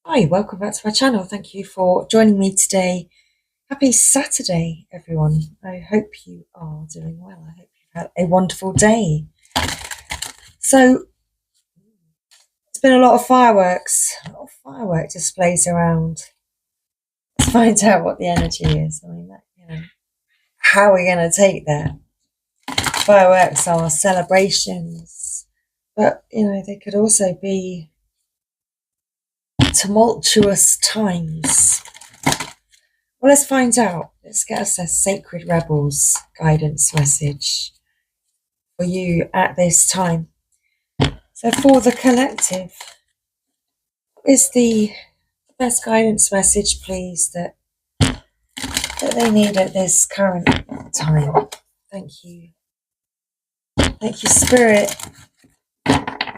Hi, welcome back to my channel. Thank you for joining me today. Happy Saturday, everyone. I hope you are doing well. I hope you've had a wonderful day. So, it's been a lot of fireworks, a lot of firework displays around. Let's find out what the energy is. I mean, how are we going to take that? Fireworks are celebrations, but, they could also be tumultuous times. Well, let's find out. Let's get us a Sacred Rebels guidance message for you at this time. So for the collective, what is the best guidance message, please, that they need at this current time? Thank you. Thank you, Spirit,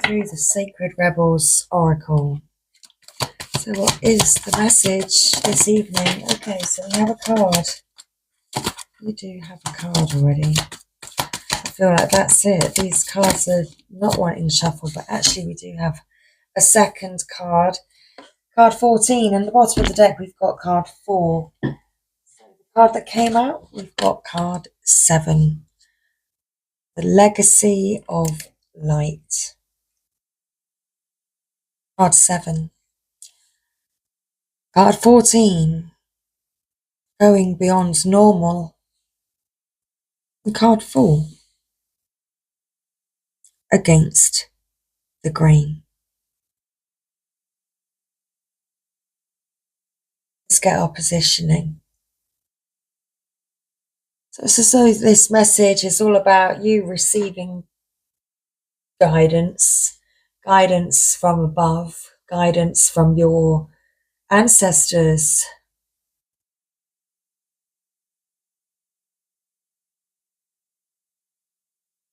through the Sacred Rebels Oracle. So what is the message this evening? Okay, so we have a card. We do have a card already. I feel like that's it. These cards are not wanting shuffle, but actually we do have a second card. Card 14, and the bottom of the deck we've got card 4. So the card that came out, we've got card 7. The Legacy of Light. Card 7. Card 14. Going beyond normal. And card 4. Against the grain. Let's get our positioning. So it's as though this message is all about you receiving guidance from above, guidance from your ancestors.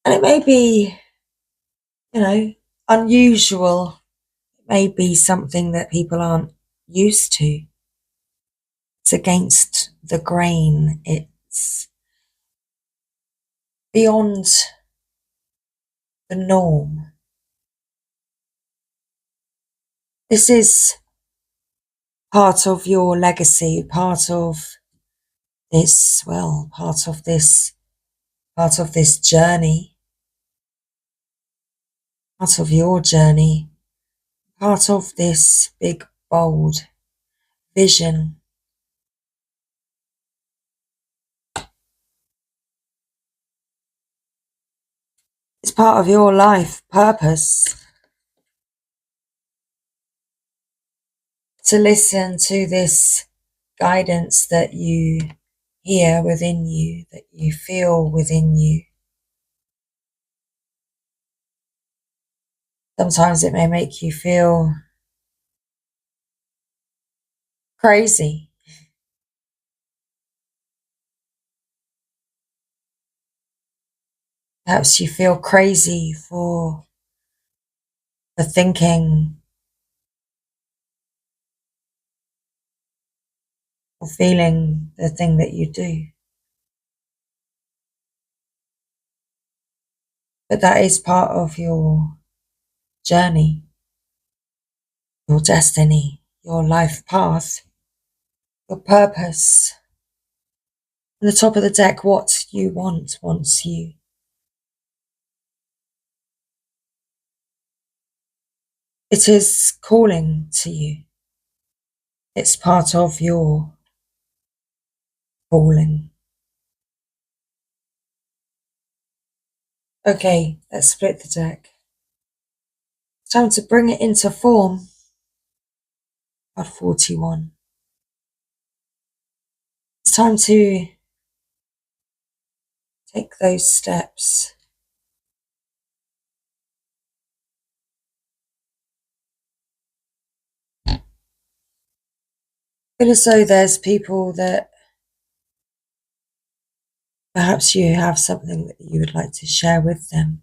And it may be, unusual. It may be something that people aren't used to. It's against the grain. It's beyond the norm. This is part of your legacy, part of this journey, part of your journey, part of this big, bold vision. It's part of your life purpose to listen to this guidance that you hear within you, that you feel within you. Sometimes it may make you feel crazy. Perhaps you feel crazy for thinking or feeling the thing that you do. But that is part of your journey, your destiny, your life path, your purpose. On the top of the deck, what you want wants you. It is calling to you. It's part of your calling. Okay, let's split the deck. It's time to bring it into form. Card 41. It's time to take those steps. Feel as though there's people that perhaps you have something that you would like to share with them.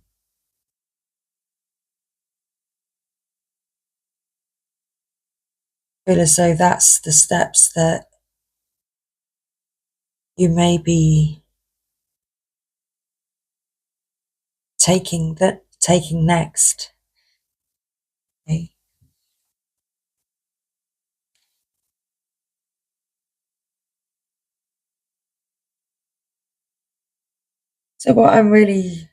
Feel as though that's the steps that you may be taking next. Okay. So what I'm really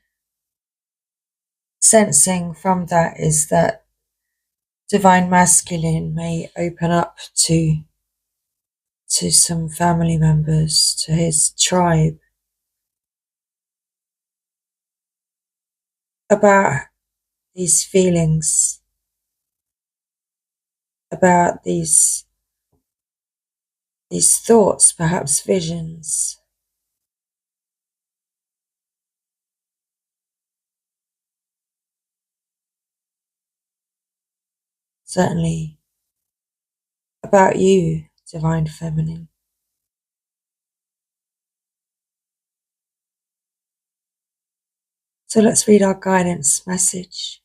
sensing from that is that divine masculine may open up to some family members, to his tribe, about these feelings, about these thoughts, perhaps visions. Certainly about you, divine feminine. So let's read our guidance message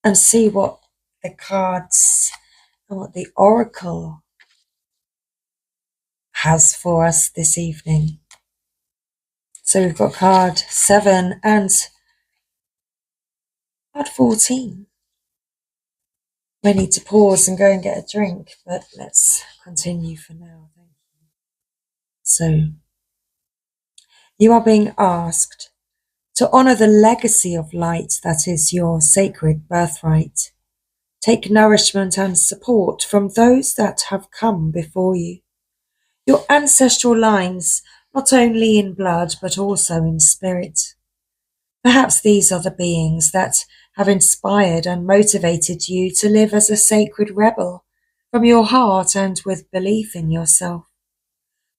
and see what the cards and what the oracle has for us this evening. So we've got card 7 and card 14. May need to pause and go and get a drink, but let's continue for now. Thank you. So you are being asked to honor the legacy of light that is your sacred birthright. Take nourishment and support from those that have come before you. Your ancestral lines, not only in blood but also in spirit. Perhaps these are the beings that have inspired and motivated you to live as a sacred rebel from your heart and with belief in yourself.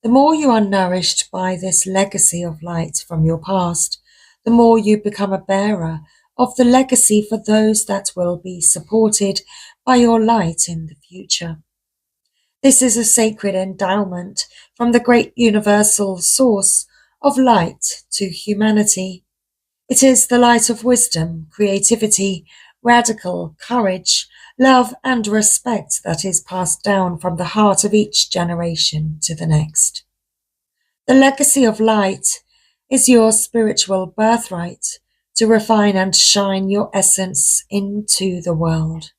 The more you are nourished by this legacy of light from your past, the more you become a bearer of the legacy for those that will be supported by your light in the future. This is a sacred endowment from the great universal source of light to humanity. It is the light of wisdom, creativity, radical courage, love, and respect that is passed down from the heart of each generation to the next. The legacy of light is your spiritual birthright to refine and shine your essence into the world,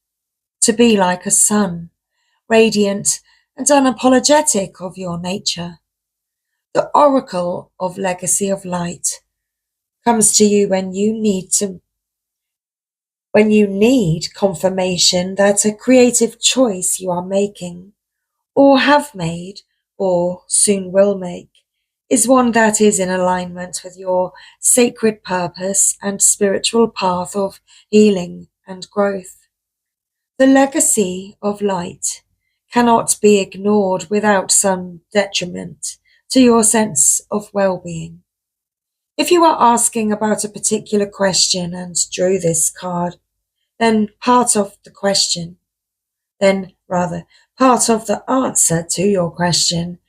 to be like a sun, radiant and unapologetic of your nature. The oracle of legacy of light comes to you when you need confirmation that a creative choice you are making, or have made, or soon will make, is one that is in alignment with your sacred purpose and spiritual path of healing and growth. The legacy of light cannot be ignored without some detriment to your sense of well-being. If you are asking about a particular question and drew this card, then part of the answer to your question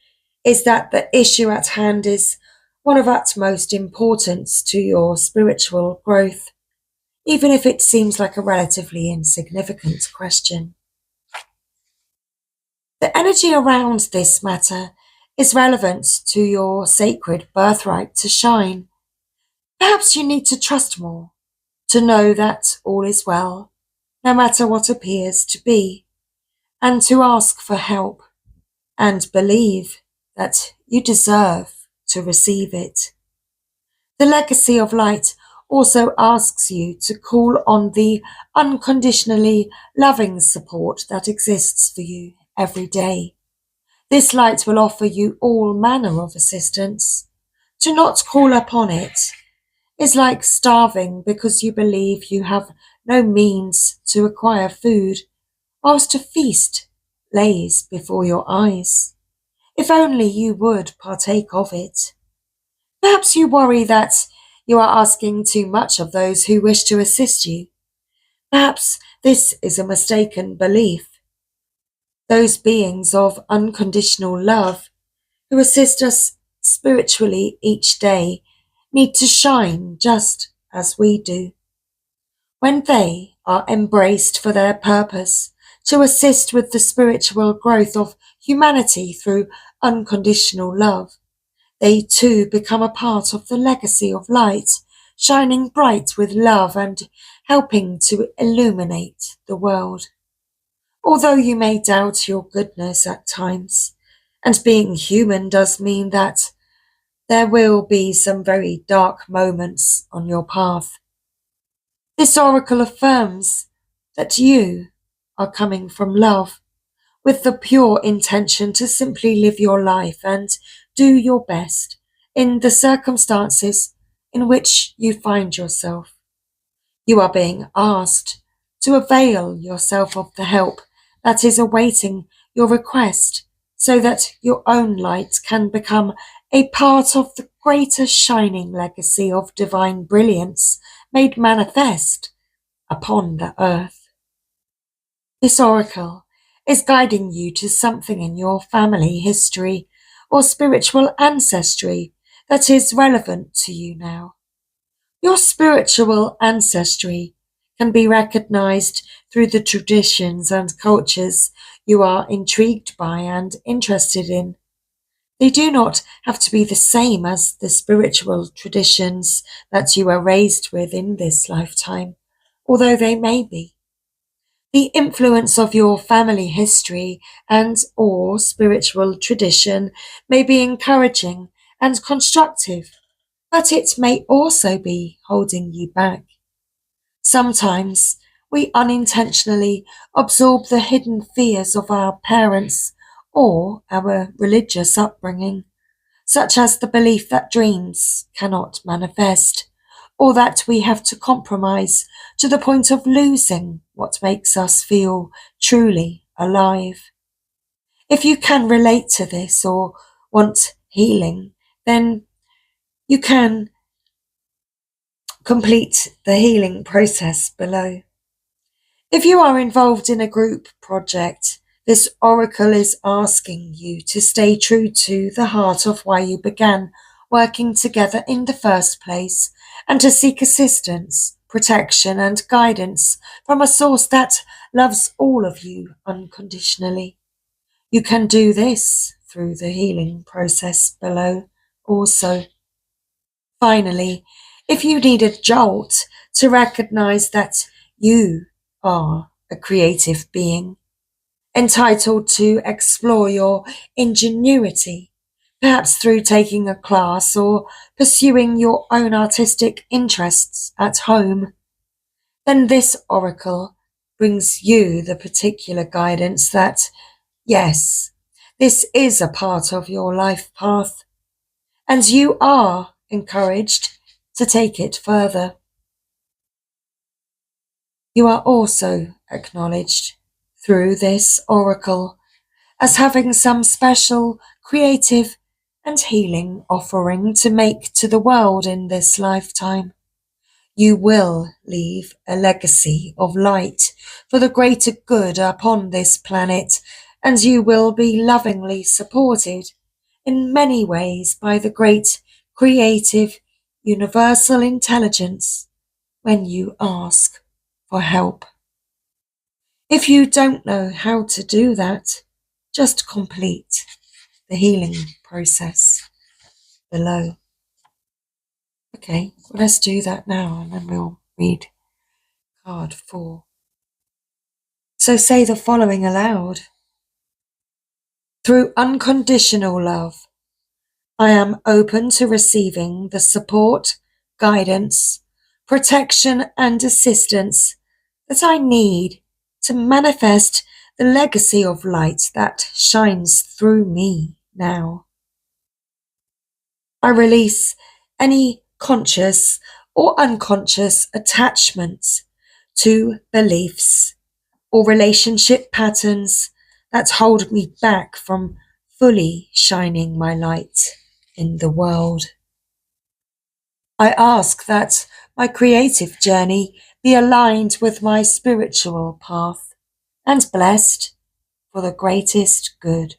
is that the issue at hand is one of utmost importance to your spiritual growth, even if it seems like a relatively insignificant question. The energy around this matter is relevant to your sacred birthright to shine. Perhaps you need to trust more, to know that all is well, no matter what appears to be, and to ask for help and believe that you deserve to receive it. The legacy of light also asks you to call on the unconditionally loving support that exists for you every day. This light will offer you all manner of assistance. To not call upon it is like starving because you believe you have no means to acquire food, whilst a feast lays before your eyes. If only you would partake of it. Perhaps you worry that you are asking too much of those who wish to assist you. Perhaps this is a mistaken belief. Those beings of unconditional love who assist us spiritually each day need to shine just as we do. When they are embraced for their purpose to assist with the spiritual growth of humanity through unconditional love, they too become a part of the legacy of light, shining bright with love and helping to illuminate the world. Although you may doubt your goodness at times, and being human does mean that There will be some very dark moments on your path. This oracle affirms that you are coming from love, with the pure intention to simply live your life and do your best in the circumstances in which you find yourself. You are being asked to avail yourself of the help that is awaiting your request so that your own light can become a part of the greater shining legacy of divine brilliance made manifest upon the earth. This oracle is guiding you to something in your family history or spiritual ancestry that is relevant to you now. Your spiritual ancestry can be recognized through the traditions and cultures you are intrigued by and interested in. They do not have to be the same as the spiritual traditions that you were raised with in this lifetime, although they may be. The influence of your family history and or spiritual tradition may be encouraging and constructive, but it may also be holding you back. Sometimes we unintentionally absorb the hidden fears of our parents or our religious upbringing, such as the belief that dreams cannot manifest, or that we have to compromise to the point of losing what makes us feel truly alive. If you can relate to this or want healing, then you can complete the healing process below. If you are involved in a group project, this oracle is asking you to stay true to the heart of why you began working together in the first place and to seek assistance, protection, and guidance from a source that loves all of you unconditionally. You can do this through the healing process below also. Finally, if you need a jolt to recognize that you are a creative being, entitled to explore your ingenuity, perhaps through taking a class or pursuing your own artistic interests at home, then this oracle brings you the particular guidance that, yes, this is a part of your life path, and you are encouraged to take it further. You are also acknowledged through this oracle as having some special creative and healing offering to make to the world in this lifetime. You will leave a legacy of light for the greater good upon this planet, and you will be lovingly supported in many ways by the great creative universal intelligence when you ask for help. If you don't know how to do that, just complete the healing process below. Okay, well, let's do that now and then we'll read card 4. So say the following aloud. Through unconditional love, I am open to receiving the support, guidance, protection, and assistance that I need to manifest the legacy of light that shines through me now. I release any conscious or unconscious attachments to beliefs or relationship patterns that hold me back from fully shining my light in the world. I ask that my creative journey be aligned with my spiritual path and blessed for the greatest good.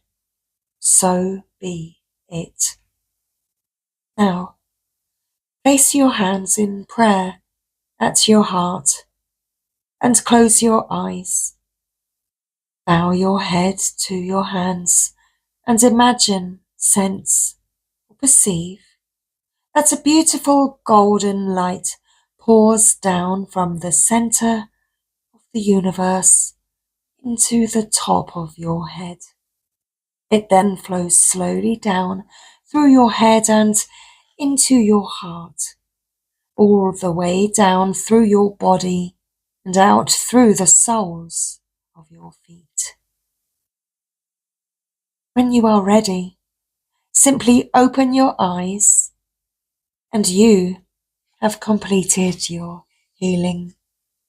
So be it. Now, place your hands in prayer at your heart and close your eyes. Bow your head to your hands and imagine, sense, or perceive that a beautiful golden light pours down from the center of the universe into the top of your head. It then flows slowly down through your head and into your heart, all the way down through your body and out through the soles of your feet. When you are ready, simply open your eyes and you have completed your healing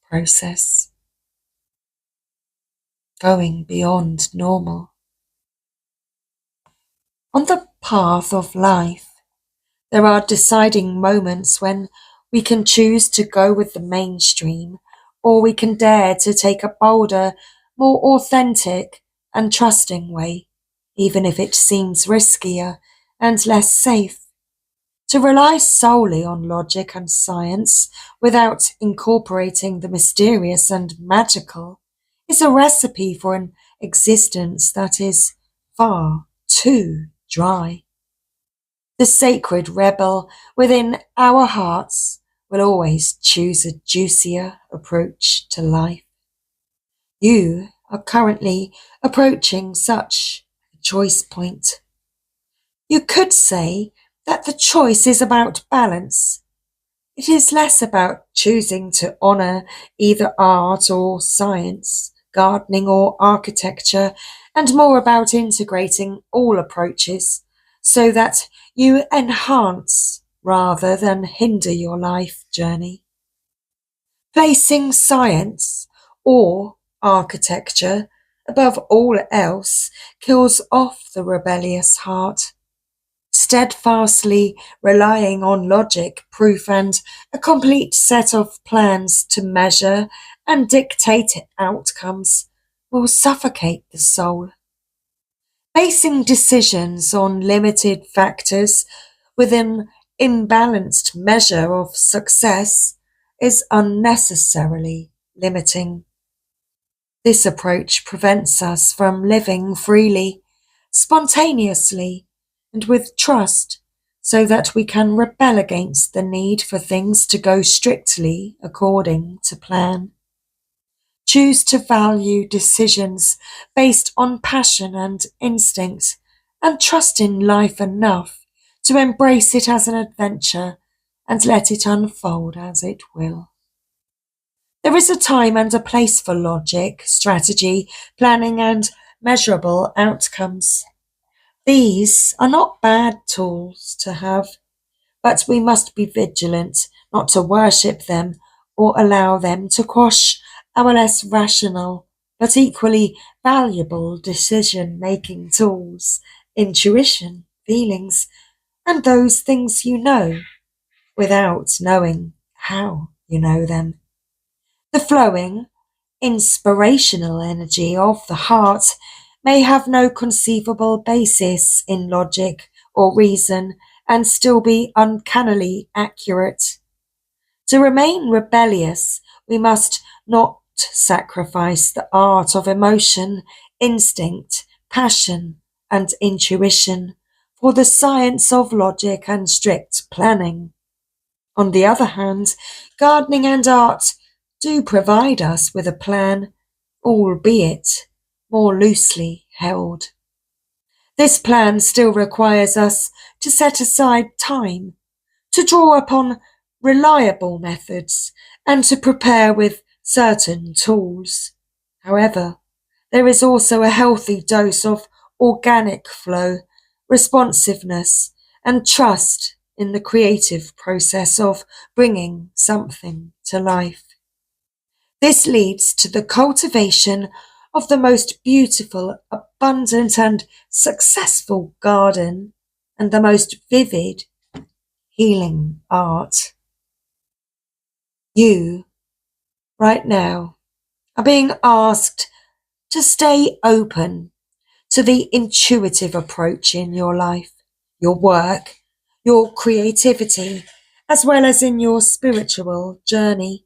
process, going beyond normal. On the path of life, there are deciding moments when we can choose to go with the mainstream, or we can dare to take a bolder, more authentic and trusting way, even if it seems riskier and less safe. To rely solely on logic and science without incorporating the mysterious and magical is a recipe for an existence that is far too dry. The sacred rebel within our hearts will always choose a juicier approach to life. You are currently approaching such a choice point. You could say that the choice is about balance. It is less about choosing to honour either art or science, gardening or architecture, and more about integrating all approaches so that you enhance rather than hinder your life journey. Placing science or architecture above all else kills off the rebellious heart. Steadfastly relying on logic, proof, and a complete set of plans to measure and dictate outcomes will suffocate the soul. Basing decisions on limited factors with an imbalanced measure of success is unnecessarily limiting. This approach prevents us from living freely, spontaneously, and with trust, so that we can rebel against the need for things to go strictly according to plan. Choose to value decisions based on passion and instinct, and trust in life enough to embrace it as an adventure and let it unfold as it will. There is a time and a place for logic, strategy, planning, and measurable outcomes. These are not bad tools to have, but we must be vigilant not to worship them or allow them to quash our less rational but equally valuable decision-making tools, intuition, feelings, and those things you know without knowing how you know them. The flowing, inspirational energy of the heart may have no conceivable basis in logic or reason and still be uncannily accurate. To remain rebellious, we must not sacrifice the art of emotion, instinct, passion, and intuition for the science of logic and strict planning. On the other hand, gardening and art do provide us with a plan, albeit more loosely held. This plan still requires us to set aside time, to draw upon reliable methods, and to prepare with certain tools. However, there is also a healthy dose of organic flow, responsiveness, and trust in the creative process of bringing something to life. This leads to the cultivation of the most beautiful, abundant, and successful garden and the most vivid, healing art. You, right now, are being asked to stay open to the intuitive approach in your life, your work, your creativity, as well as in your spiritual journey.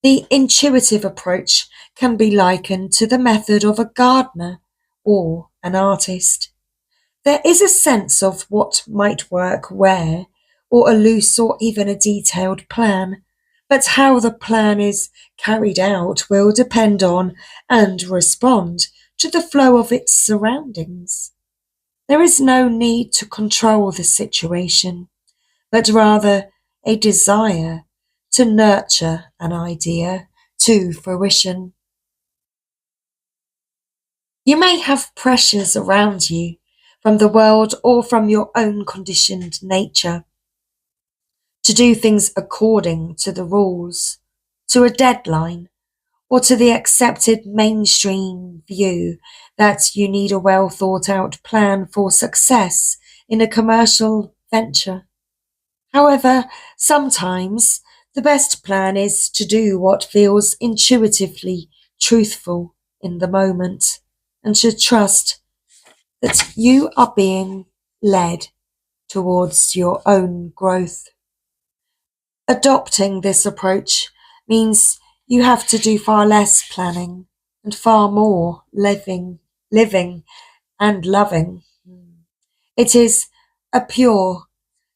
The intuitive approach can be likened to the method of a gardener or an artist. There is a sense of what might work where, or a loose or even a detailed plan, but how the plan is carried out will depend on and respond to the flow of its surroundings. There is no need to control the situation, but rather a desire to nurture an idea to fruition. You may have pressures around you from the world or from your own conditioned nature to do things according to the rules, to a deadline, or to the accepted mainstream view that you need a well thought out plan for success in a commercial venture. However, sometimes the best plan is to do what feels intuitively truthful in the moment and to trust that you are being led towards your own growth. Adopting this approach means you have to do far less planning and far more living and loving. It is a pure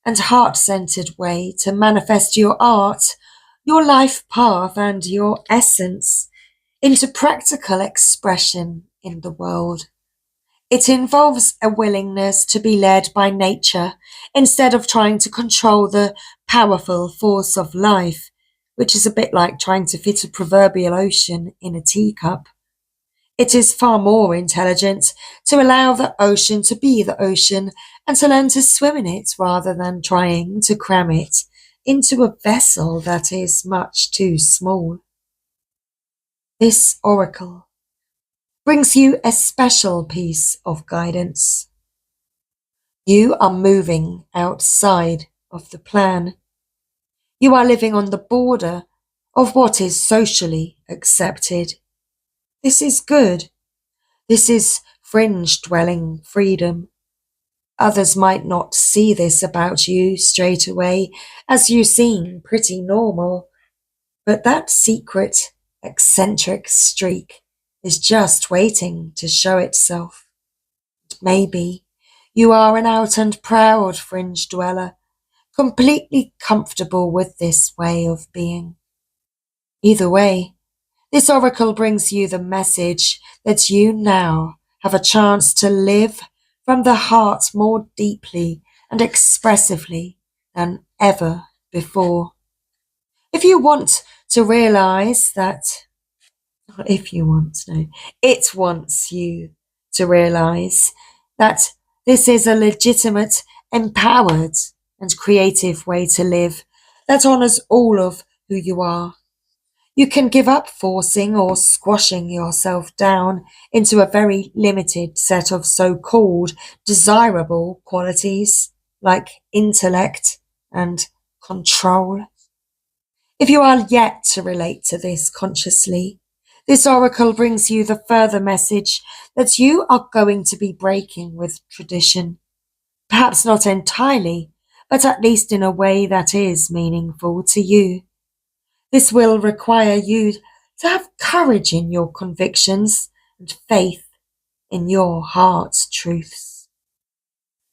and heart-centered way to manifest your art, your life path, and your essence into practical expression in the world. It involves a willingness to be led by nature instead of trying to control the powerful force of life, which is a bit like trying to fit a proverbial ocean in a teacup. It is far more intelligent to allow the ocean to be the ocean and to learn to swim in it rather than trying to cram it into a vessel that is much too small. This oracle brings you a special piece of guidance. You are moving outside of the plan. You are living on the border of what is socially accepted. This is good. This is fringe dwelling freedom. Others might not see this about you straight away, as you seem pretty normal, but that secret, eccentric streak is just waiting to show itself. Maybe you are an out and proud fringe dweller, completely comfortable with this way of being. Either way, this oracle brings you the message that you now have a chance to live from the heart more deeply and expressively than ever before. If you want to realize that, if you want, no, it wants you to realize that this is a legitimate, empowered, and creative way to live that honors all of who you are. You can give up forcing or squashing yourself down into a very limited set of so-called desirable qualities like intellect and control. If you are yet to relate to this consciously, this oracle brings you the further message that you are going to be breaking with tradition. Perhaps not entirely, but at least in a way that is meaningful to you. This will require you to have courage in your convictions and faith in your heart's truths.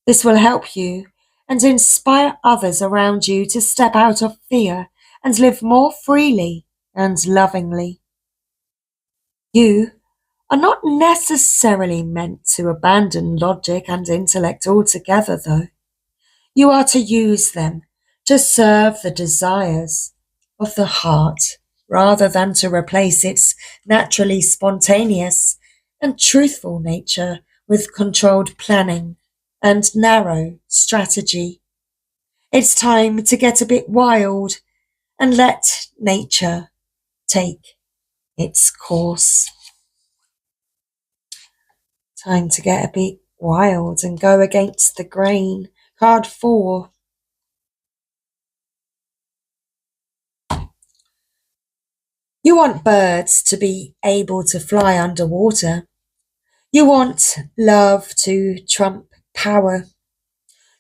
This will help you and inspire others around you to step out of fear and live more freely and lovingly. You are not necessarily meant to abandon logic and intellect altogether, though. You are to use them to serve the desires of the heart rather than to replace its naturally spontaneous and truthful nature with controlled planning and narrow strategy. It's time to get a bit wild and let nature take its course. Time to get a bit wild and go against the grain. Card 4. You want birds to be able to fly underwater. You want love to trump power.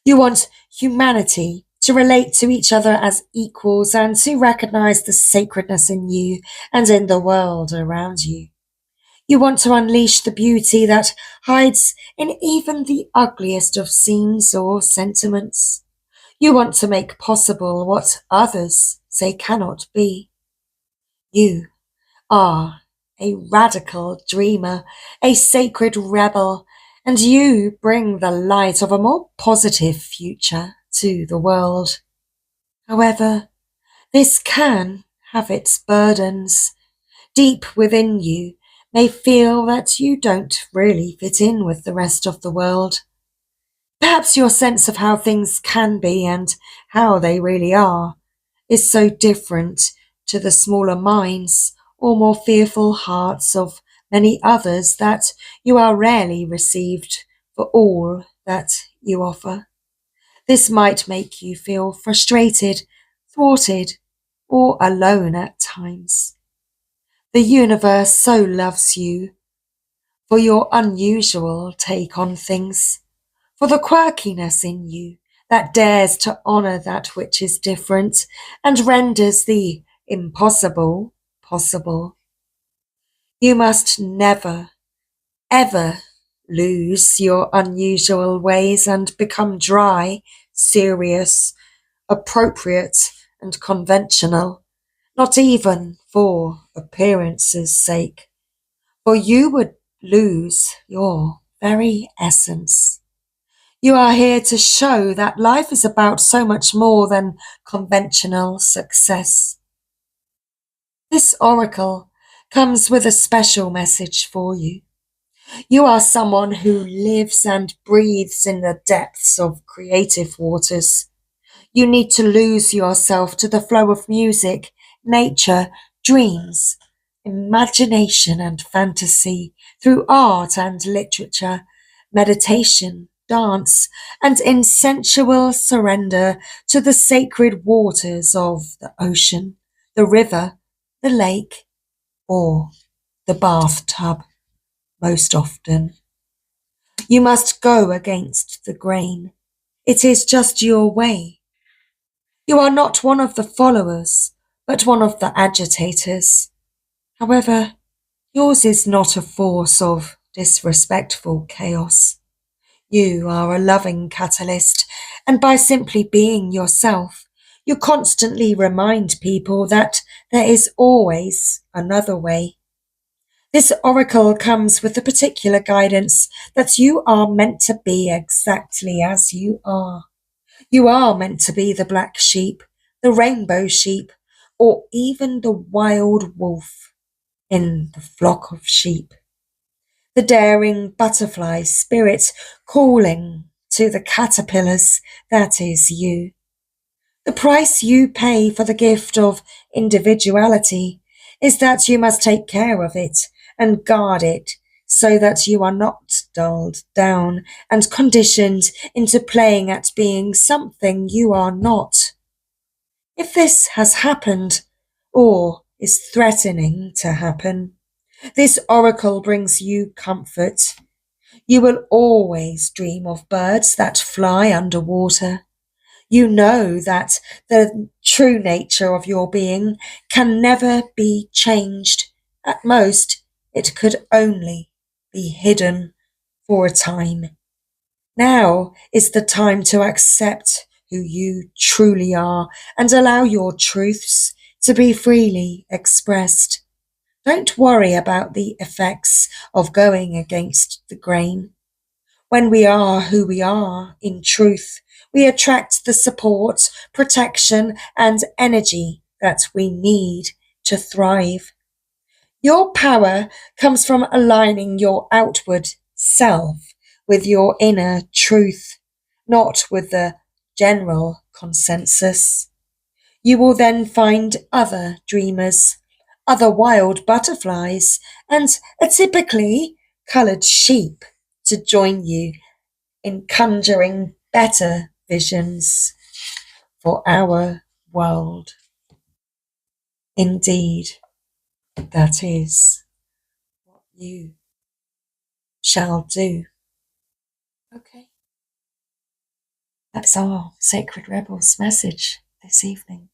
You want humanity to relate to each other as equals and to recognize the sacredness in you and in the world around you. You want to unleash the beauty that hides in even the ugliest of scenes or sentiments. You want to make possible what others say cannot be. You are a radical dreamer, a sacred rebel, and you bring the light of a more positive future to the world. However, this can have its burdens. Deep within you may feel that you don't really fit in with the rest of the world. Perhaps your sense of how things can be and how they really are is so different to the smaller minds or more fearful hearts of many others that you are rarely received for all that you offer. This might make you feel frustrated, thwarted, or alone at times. The universe so loves you for your unusual take on things, for the quirkiness in you that dares to honour that which is different and renders the impossible possible. You must never, ever lose your unusual ways and become dry, serious, appropriate, and conventional, not even for appearance's sake, for you would lose your very essence. You are here to show that life is about so much more than conventional success. This oracle comes with a special message for you. You are someone who lives and breathes in the depths of creative waters. You need to lose yourself to the flow of music, nature, dreams, imagination and fantasy through art and literature, meditation, dance, and in sensual surrender to the sacred waters of the ocean, the river, the lake, or the bathtub most often. You must go against the grain. It is just your way. You are not one of the followers, but one of the agitators. However, yours is not a force of disrespectful chaos. You are a loving catalyst, and by simply being yourself, you constantly remind people that there is always another way. This oracle comes with the particular guidance that you are meant to be exactly as you are. You are meant to be the black sheep, the rainbow sheep, or even the wild wolf in the flock of sheep. The daring butterfly spirit calling to the caterpillars, that is you. The price you pay for the gift of individuality is that you must take care of it and guard it so that you are not dulled down and conditioned into playing at being something you are not. If this has happened, or is threatening to happen, this oracle brings you comfort. You will always dream of birds that fly underwater. You know that the true nature of your being can never be changed. At most, it could only be hidden for a time. Now is the time to accept who you truly are and allow your truths to be freely expressed. Don't worry about the effects of going against the grain. When we are who we are in truth, we attract the support, protection, and energy that we need to thrive. Your power comes from aligning your outward self with your inner truth, not with the general consensus. You will then find other dreamers, other wild butterflies, and a typically coloured sheep to join you in conjuring better visions for our world. Indeed, that is what you shall do. Okay. That's our Sacred Rebels message this evening.